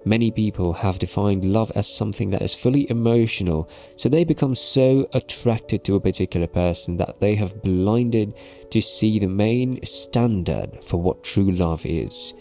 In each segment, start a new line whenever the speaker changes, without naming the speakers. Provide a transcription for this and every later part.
Many people have defined love as something that is fully emotional, so they become so attracted to a particular person that they have blinded to see the main standard for what true love is.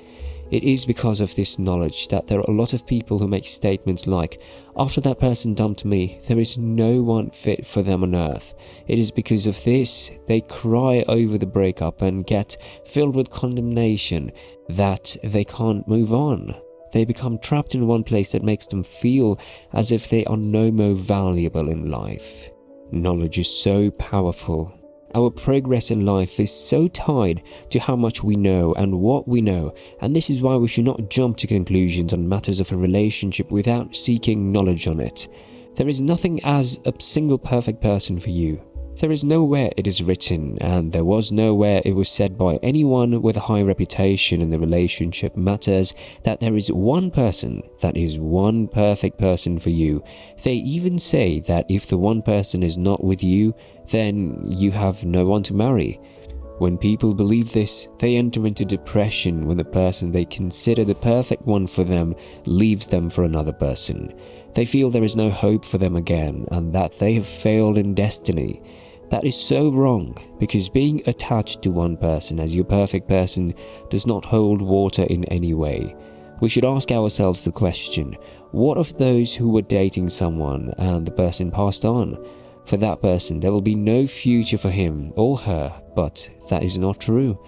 It is because of this knowledge that there are a lot of people who make statements like, "After that person dumped me, there is no one fit for them on earth." It is because of this they cry over the breakup and get filled with condemnation that they can't move on. They become trapped in one place that makes them feel as if they are no more valuable in life. Knowledge is so powerful. Our progress in life is so tied to how much we know and what we know, and this is why we should not jump to conclusions on matters of a relationship without seeking knowledge on it. There is nothing as a single perfect person for you. There is nowhere it is written, and there was nowhere it was said by anyone with a high reputation in the relationship matters that there is one person that is one perfect person for you. They even say that if the one person is not with you, then you have no one to marry. When people believe this, they enter into depression when the person they consider the perfect one for them leaves them for another person. They feel there is no hope for them again and that they have failed in destiny. That is so wrong, because being attached to one person as your perfect person does not hold water in any way. We should ask ourselves the question, what of those who were dating someone and the person passed on? For that person, there will be no future for him or her, but that is not true.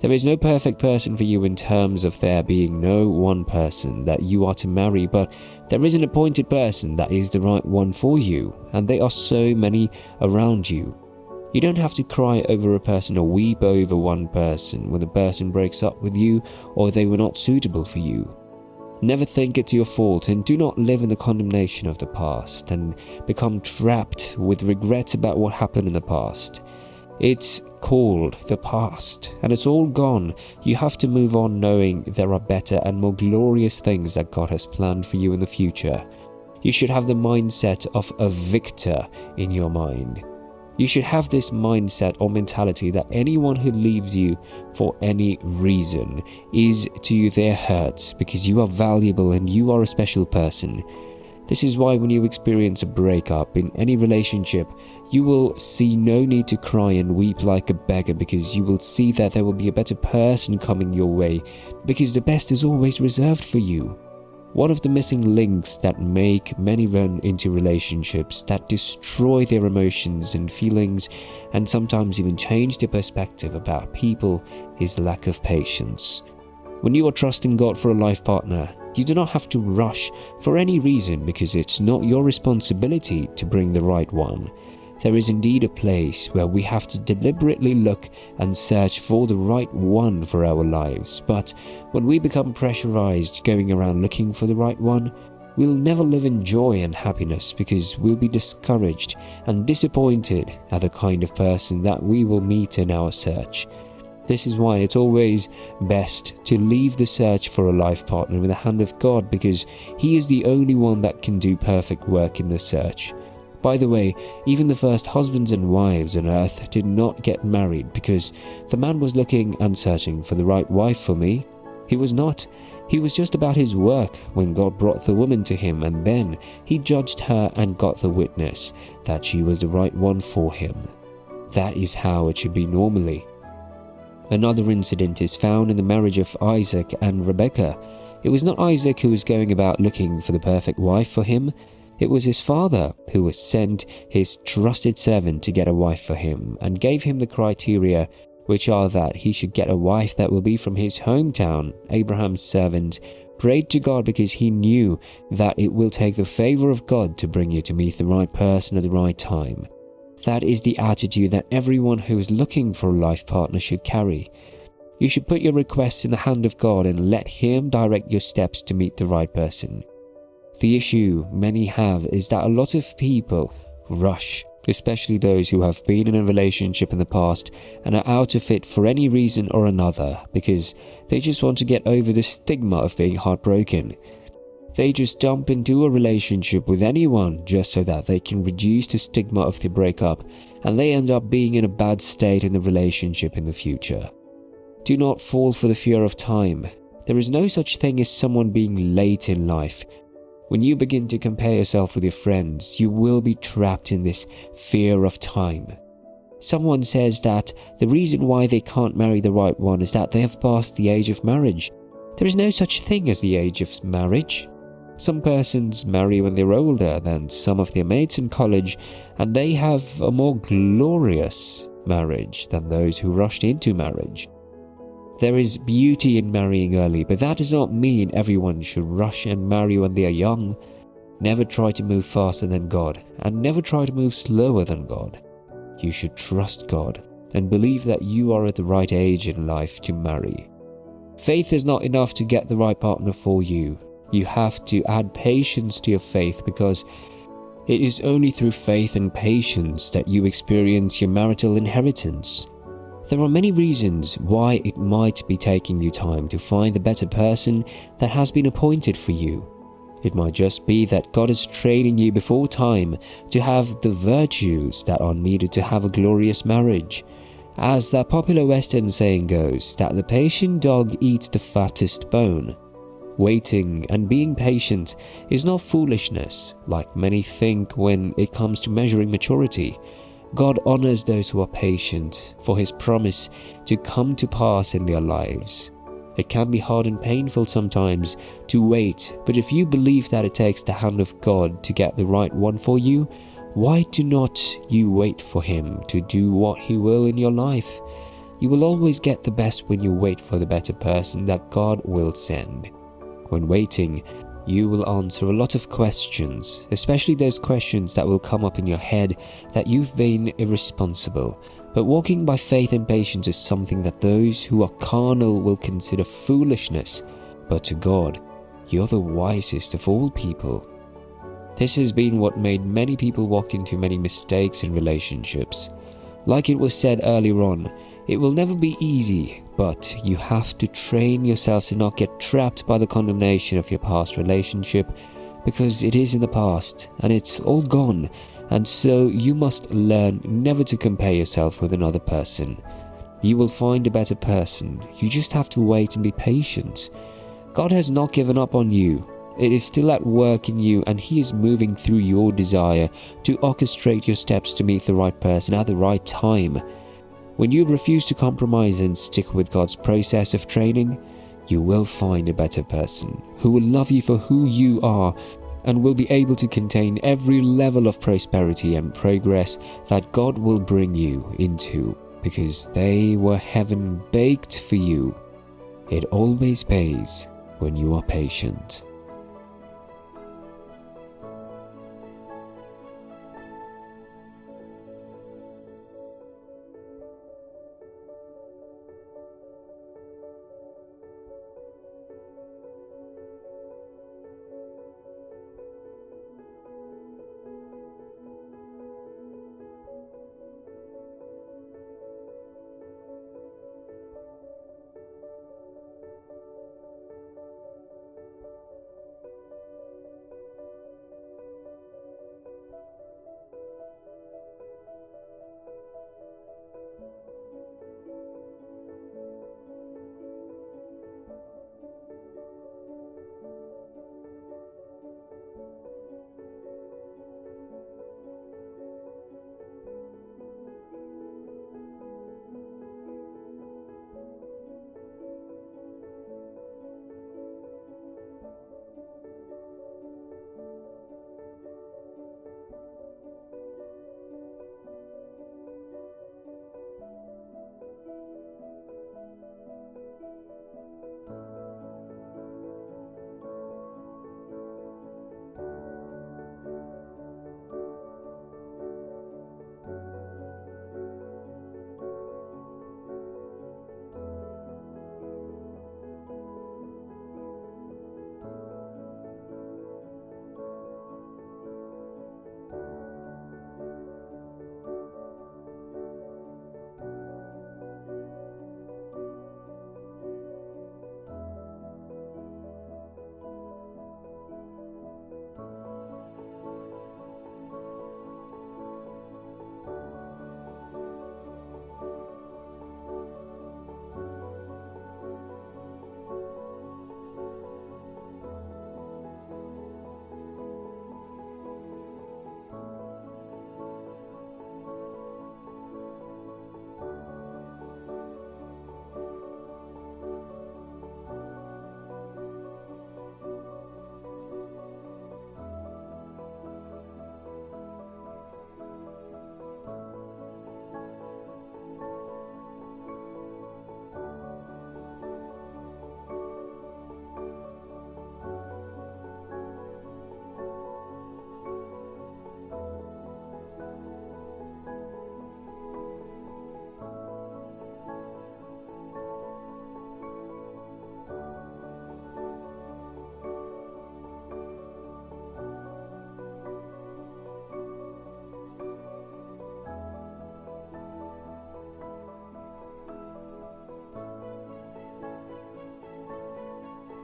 There is no perfect person for you in terms of there being no one person that you are to marry, but there is an appointed person that is the right one for you, and there are so many around you. You don't have to cry over a person or weep over one person when the person breaks up with you or they were not suitable for you. Never think it's your fault, and do not live in the condemnation of the past and become trapped with regrets about what happened in the past. It's called the past, and it's all gone. You have to move on knowing there are better and more glorious things that God has planned for you in the future. You should have the mindset of a victor in your mind. You should have this mindset or mentality that anyone who leaves you for any reason is to you their hurt, because you are valuable and you are a special person. This is why when you experience a breakup in any relationship, you will see no need to cry and weep like a beggar, because you will see that there will be a better person coming your way, because the best is always reserved for you. One of the missing links that make many run into relationships that destroy their emotions and feelings and sometimes even change their perspective about people is lack of patience. When you are trusting God for a life partner, you do not have to rush for any reason, because it's not your responsibility to bring the right one. There is indeed a place where we have to deliberately look and search for the right one for our lives, but when we become pressurized going around looking for the right one, we'll never live in joy and happiness, because we'll be discouraged and disappointed at the kind of person that we will meet in our search. This is why it's always best to leave the search for a life partner in the hand of God, because He is the only one that can do perfect work in the search. By the way, even the first husbands and wives on earth did not get married because the man was looking and searching for the right wife for me. He was not. He was just about his work when God brought the woman to him, and then He judged her and got the witness that she was the right one for him. That is how it should be normally. Another incident is found in the marriage of Isaac and Rebekah. It was not Isaac who was going about looking for the perfect wife for him. It was his father who was sent his trusted servant to get a wife for him, and gave him the criteria, which are that he should get a wife that will be from his hometown. Abraham's servant prayed to God because he knew that it will take the favor of God to bring you to meet the right person at the right time. That is the attitude that everyone who is looking for a life partner should carry. You should put your requests in the hand of God and let Him direct your steps to meet the right person. The issue many have is that a lot of people rush, especially those who have been in a relationship in the past and are out of it for any reason or another, because they just want to get over the stigma of being heartbroken. They just jump into a relationship with anyone just so that they can reduce the stigma of the breakup, and they end up being in a bad state in the relationship in the future. Do not fall for the fear of time. There is no such thing as someone being late in life. When you begin to compare yourself with your friends, you will be trapped in this fear of time. Someone says that the reason why they can't marry the right one is that they have passed the age of marriage. There is no such thing as the age of marriage. Some persons marry when they're older than some of their mates in college, and they have a more glorious marriage than those who rushed into marriage. There is beauty in marrying early, but that does not mean everyone should rush and marry when they are young. Never try to move faster than God, and never try to move slower than God. You should trust God and believe that you are at the right age in life to marry. Faith is not enough to get the right partner for you. You have to add patience to your faith, because it is only through faith and patience that you experience your marital inheritance. There are many reasons why it might be taking you time to find the better person that has been appointed for you. It might just be that God is training you before time to have the virtues that are needed to have a glorious marriage. As that popular Western saying goes, that the patient dog eats the fattest bone. Waiting and being patient is not foolishness, like many think when it comes to measuring maturity. God honors those who are patient for His promise to come to pass in their lives. It can be hard and painful sometimes to wait, but if you believe that it takes the hand of God to get the right one for you, why do not you wait for Him to do what He will in your life? You will always get the best when you wait for the better person that God will send. When waiting, you will answer a lot of questions, especially those questions that will come up in your head that you've been irresponsible. But walking by faith and patience is something that those who are carnal will consider foolishness, but to God, you're the wisest of all people. This has been what made many people walk into many mistakes in relationships. Like it was said earlier on, it will never be easy, but you have to train yourself to not get trapped by the condemnation of your past relationship, because it is in the past and it's all gone, and so you must learn never to compare yourself with another person. You will find a better person, you just have to wait and be patient. God has not given up on you. It is still at work in you, and He is moving through your desire to orchestrate your steps to meet the right person at the right time. When you refuse to compromise and stick with God's process of training, you will find a better person who will love you for who you are and will be able to contain every level of prosperity and progress that God will bring you into, because they were heaven baked for you. It always pays when you are patient.